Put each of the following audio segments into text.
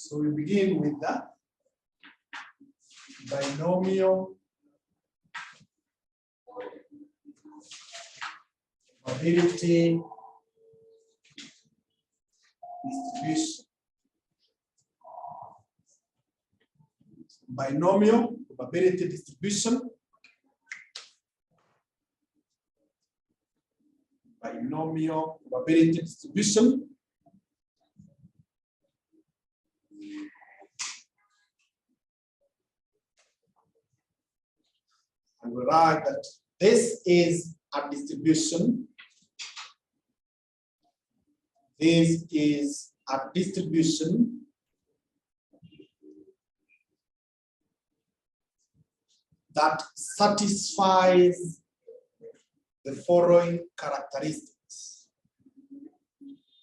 So we begin with the binomial probability distribution. Binomial probability distribution. Binomial probability distribution. And we write that this is a distribution. This is a distribution that satisfies the following characteristics.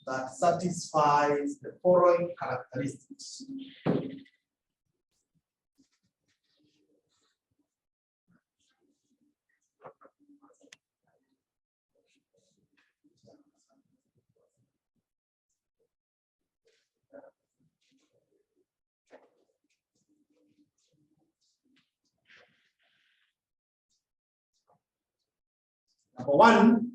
That satisfies the following characteristics. Number one,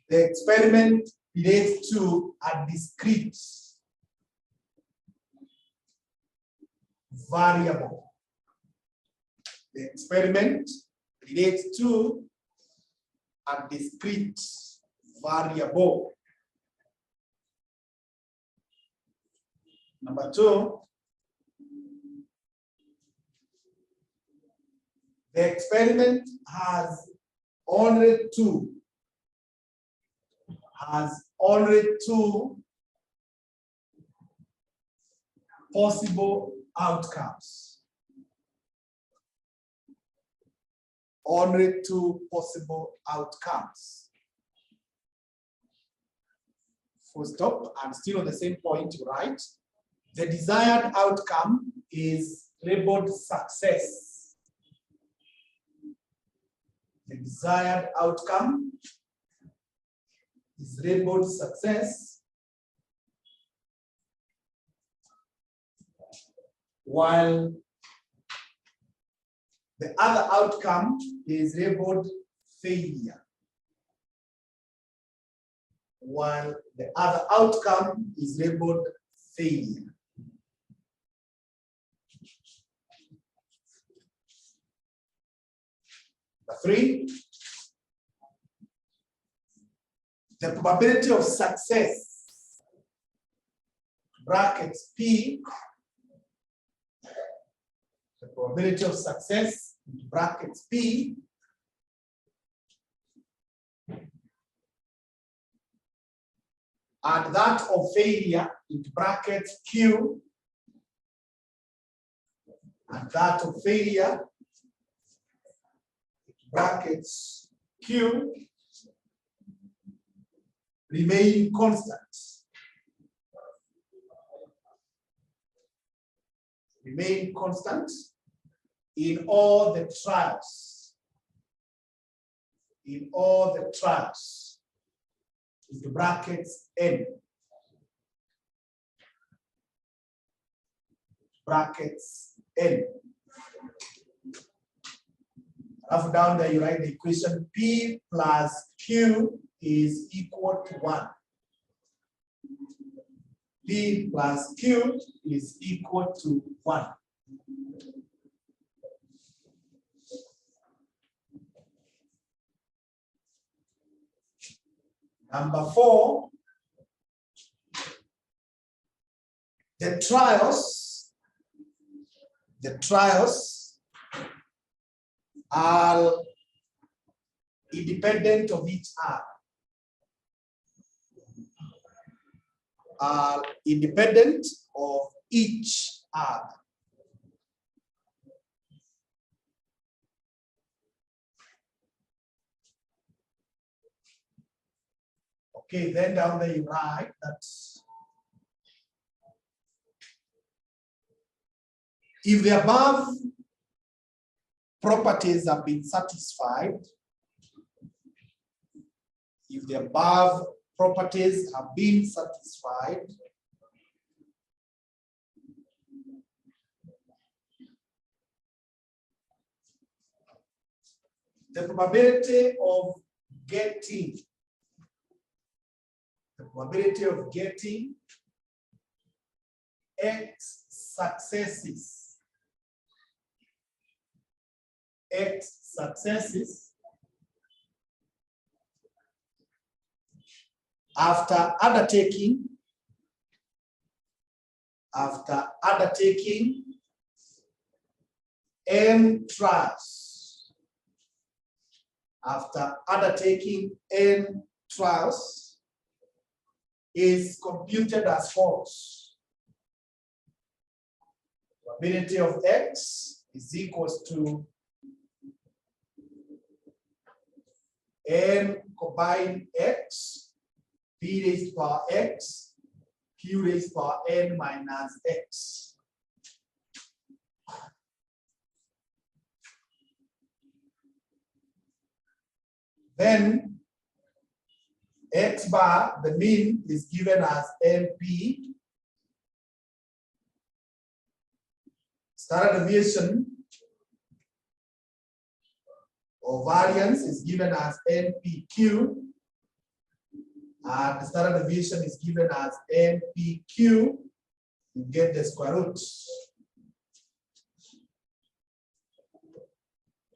the experiment relates to a discrete variable. The experiment relates to a discrete variable. Number two, the experiment has only two possible outcomes. Only two possible outcomes. Full stop, and still on the same point, right? The desired outcome is labeled success. The desired outcome is labeled success, while the other outcome is labeled failure. While the other outcome is labeled failure. Three, the probability of success, brackets P, the probability of success, brackets P, and that of failure, into brackets Q, and that of failure, brackets Q, remain constant. Remain constant in all the trials. In all the trials. Into brackets N. Brackets N. Half down there, you write the equation P plus Q is equal to 1. P plus Q is equal to 1. Number 4, the trials are independent of each other. Are independent of each other. Okay, then down there you write that if the above properties have been satisfied, if the above properties have been satisfied, the probability of getting X successes after undertaking N trials. After undertaking N trials is computed as follows. Probability of X is equals to N combined X, P raised to power X, Q raised to power N minus X. Then X bar, the mean, is given as NP. Standard deviation or variance is given as NPQ. And the standard deviation is given as NPQ. You get the square root.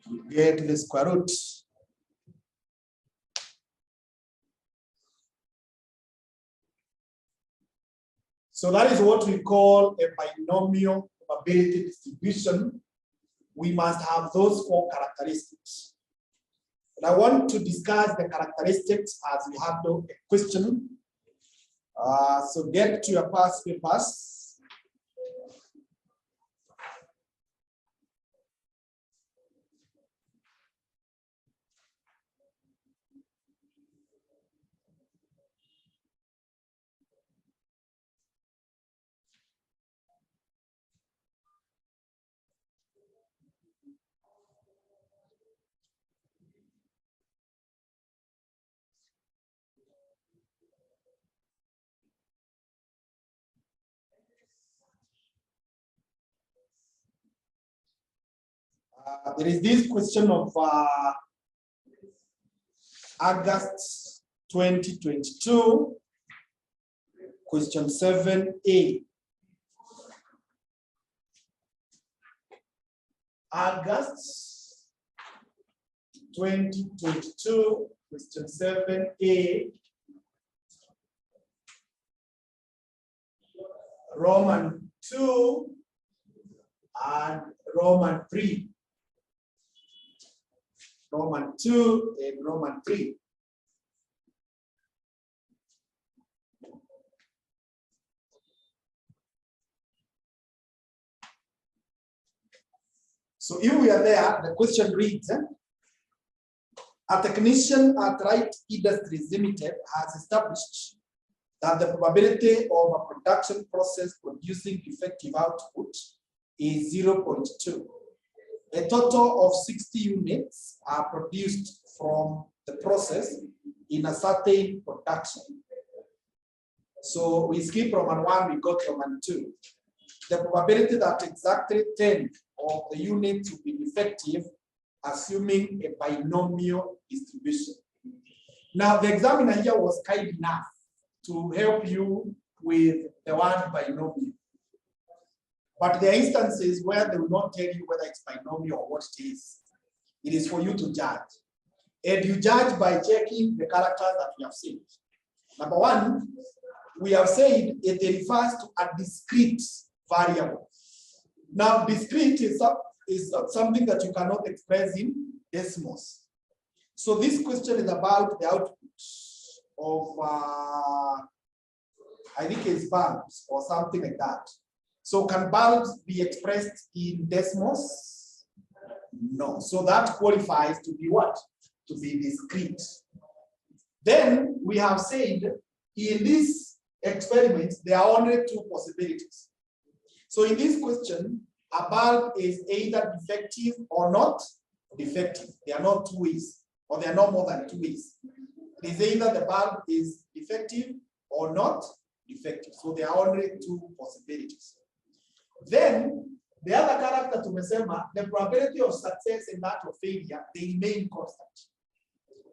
You get the square root. So that is what we call a binomial probability distribution. We must have those 4 characteristics. And I want to discuss the characteristics as we handle a question. So get to your past papers. There is this question of August 2022, question 7A. August 2022, question 7A. Roman 2 and Roman 3. Roman 2 and Roman 3. So if we are there, the question reads, a technician at Wright Industries Limited has established that the probability of a production process producing defective output is 0.2. A total of 60 units are produced from the process in a certain production. So we skip Roman 1, we go to Roman 2. The probability that exactly 10 of the units will be defective, assuming a binomial distribution. Now, the examiner here was kind enough to help you with the word binomial. But there are instances where they will not tell you whether it's binomial or what it is. It is for you to judge. And you judge by checking the characters that we have seen. Number 1, we have said it refers to a discrete variable. Now, discrete is something that you cannot express in decimals. So this question is about the output of, I think it's bulbs or something like that. So can bulbs be expressed in decimals? No. So that qualifies to be what? To be discrete. Then we have said in this experiment, there are only 2 possibilities. So in this question, a bulb is either defective or not defective. There are not 2 ways, or there are no more than 2 ways. It is either the bulb is defective or not defective. So there are only two possibilities. Then the other character to Mesema, the probability of success and that of failure, they remain constant.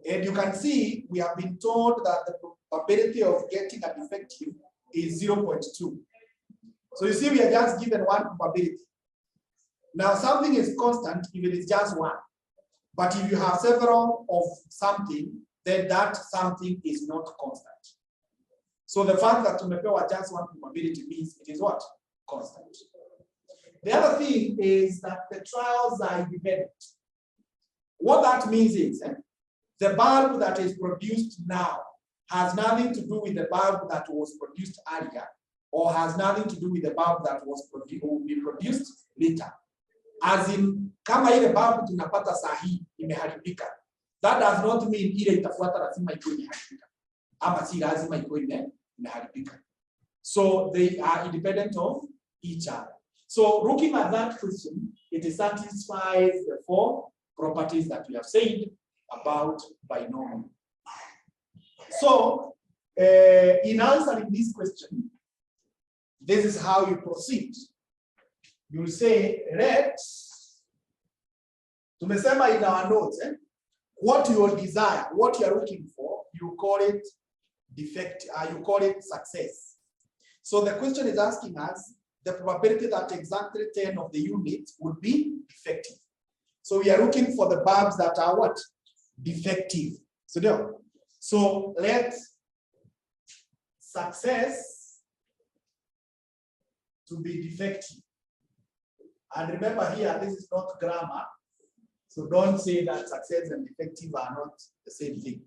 And you can see we have been told that the probability of getting a defective is 0.2. So you see we are just given one probability. Now something is constant if it is just one. But if you have several of something, then that something is not constant. So the fact that tumepewa just one probability means it is what? Constant. The other thing is that the trials are independent. What that means is the bulb that is produced now has nothing to do with the bulb that was produced earlier, or has nothing to do with the bulb that was will be produced later. As in, kama ile bulb tunapata sahi imeharibika, that does not mean ile itafuata lazima ikuwe imeharibika, ama si lazima ikuwe imeharibika. So they are independent of each other. So looking at that question, it satisfies the four properties that we have said about binomial. So in answering this question, this is how you proceed. You will say, let, tumesema in our notes, what you desire, what you are looking for, you call it defect, you call it success. So the question is asking us the probability that exactly 10 of the units would be defective. So we are looking for the bulbs that are what? Defective. So let success to be defective. And remember here, this is not grammar. So don't say that success and defective are not the same thing.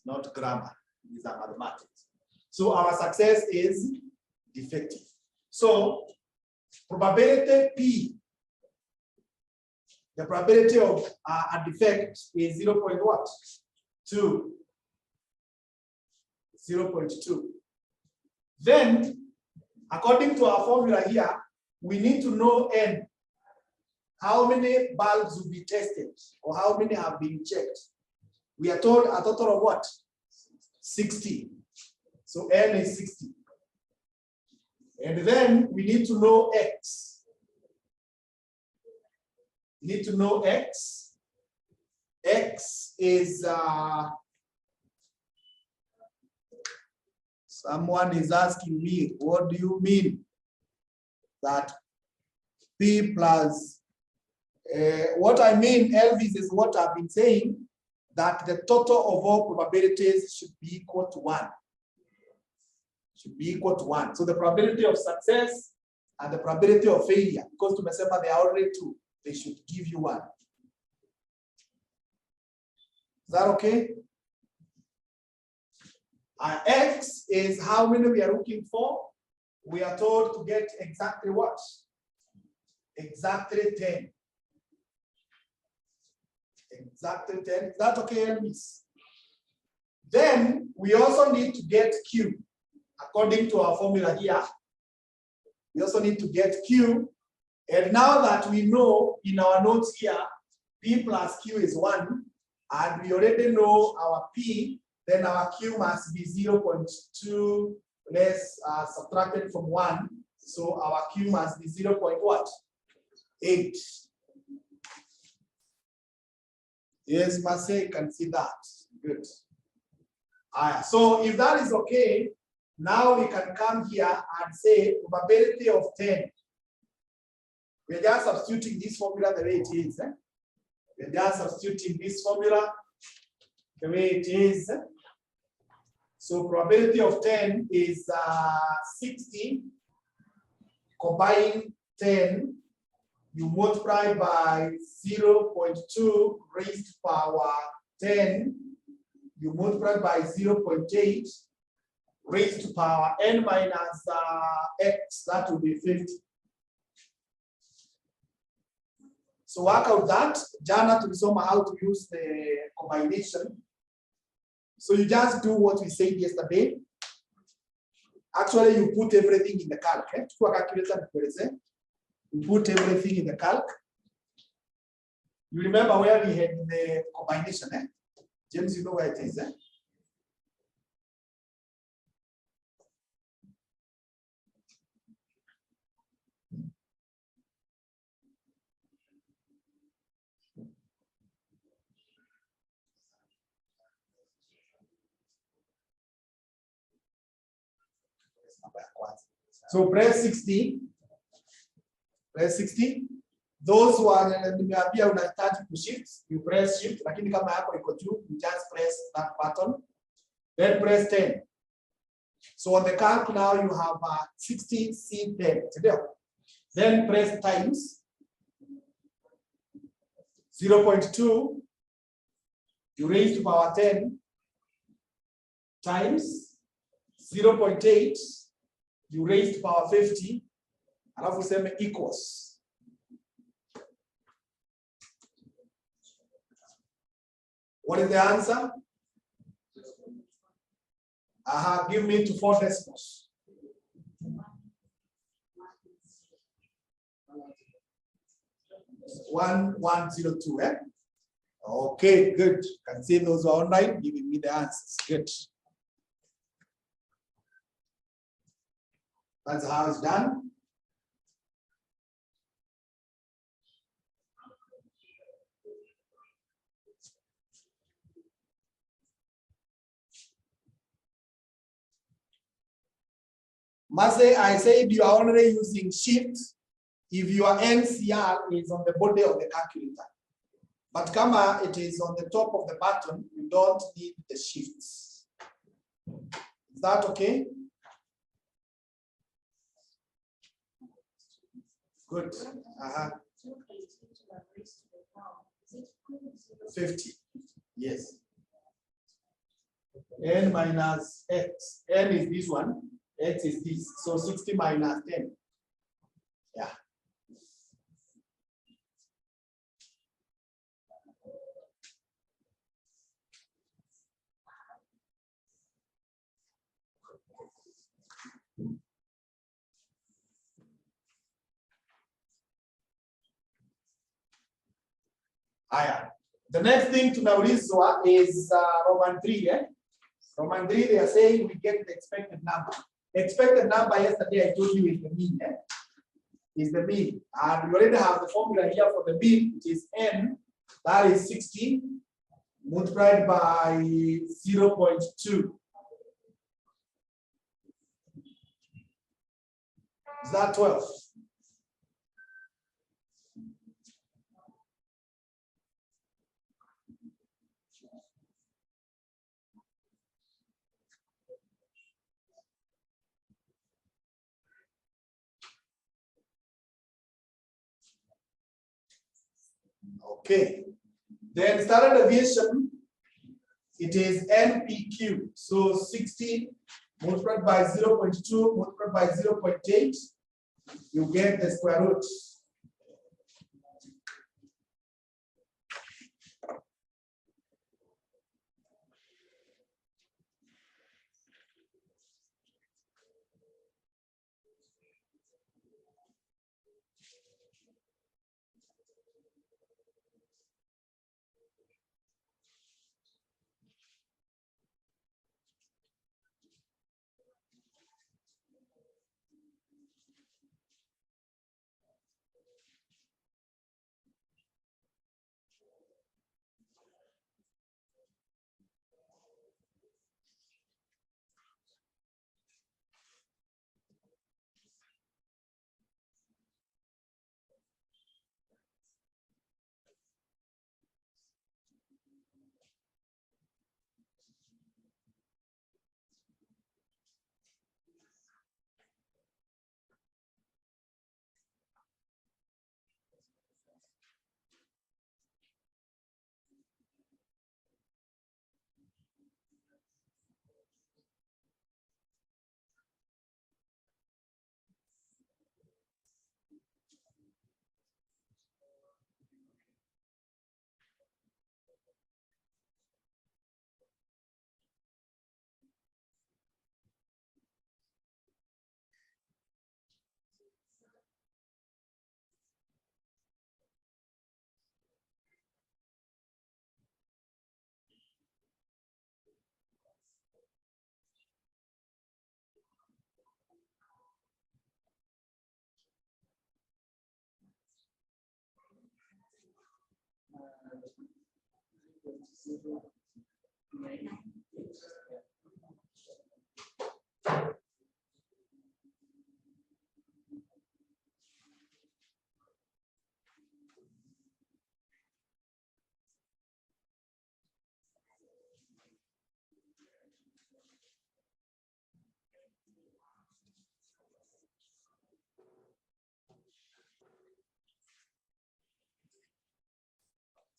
Not grammar, these are mathematics. So our success is defective. So probability P, the probability of a defect is 0.2. 0.2. Then, according to our formula here, we need to know N. How many bulbs will be tested, or how many have been checked? We are told a total of what? 60. So N is 60. And then we need to know X. We need to know X. X is, someone is asking me, what do you mean that P plus, what I mean, Elvis, is what I've been saying, that the total of all probabilities should be equal to 1. Should be equal to 1. So the probability of success and the probability of failure, because to Mesema they are already 2, they should give you 1. Is that okay? X is how many we are looking for. We are told to get exactly what? Exactly 10. Exactly 10. Is that okay, Miss? Then we also need to get Q. According to our formula here, we also need to get Q. And now that we know in our notes here, P plus Q is 1, and we already know our P, then our Q must be 0.2 less subtracted from 1. So our Q must be 0.8. Yes, Marseille can see that. Good. So if that is okay, now we can come here and say probability of 10. We're just substituting this formula the way it is. We're just substituting this formula the way it is. So probability of 10 is 60. Combine 10, you multiply by 0.2 raised to power 10. You multiply by 0.8 raised to power n minus x, that will be 50. So work out that. Jana tulisoma how to use the combination. So you just do what we said yesterday. Actually, you put everything in the calc. You put everything in the calc. You remember where we had the combination, eh? James, you know where it is, eh? So press 60. Press 60. Those who are nimeambia unahitaji kushift, you press shift, lakini kama yako iko juu, you just press that button. Then press 10. So on the calc now you have 60 C10. Then press times 0.2, you raise to power 10 times 0.8, you raise to power 50, alafu useme equals. What is the answer? Give me to 4 decimals. 1102, eh? Okay, good. Can see those who are online giving me the answers. Good. That's how it's done. I said you are already using shift if your NCR is on the body of the calculator. But kama it is on the top of the button, you don't need the shifts. Is that okay? Good. 50. Yes. N minus X. N is this one. X is this. So 60 minus 10. Yeah. The next thing to naulizwa is Roman 3. Eh? Roman 3, they are saying we get the expected number. Expected number yesterday I told you is the mean. Eh? Is the mean. And we already have the formula here for the mean, which is n, that is 60 multiplied by 0.2. Is that 12? Okay. Then standard deviation, it is NPQ. So 60 multiplied by 0.2 multiplied by 0.8, you get the square root.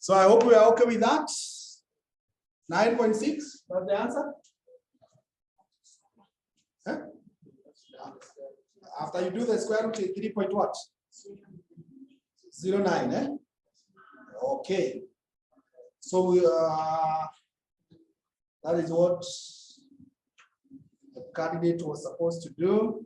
So I hope we are okay with that. 9.6, that's the answer. Huh? After you do the square root, 3 point what? 09, eh? Okay. So that is what the candidate was supposed to do.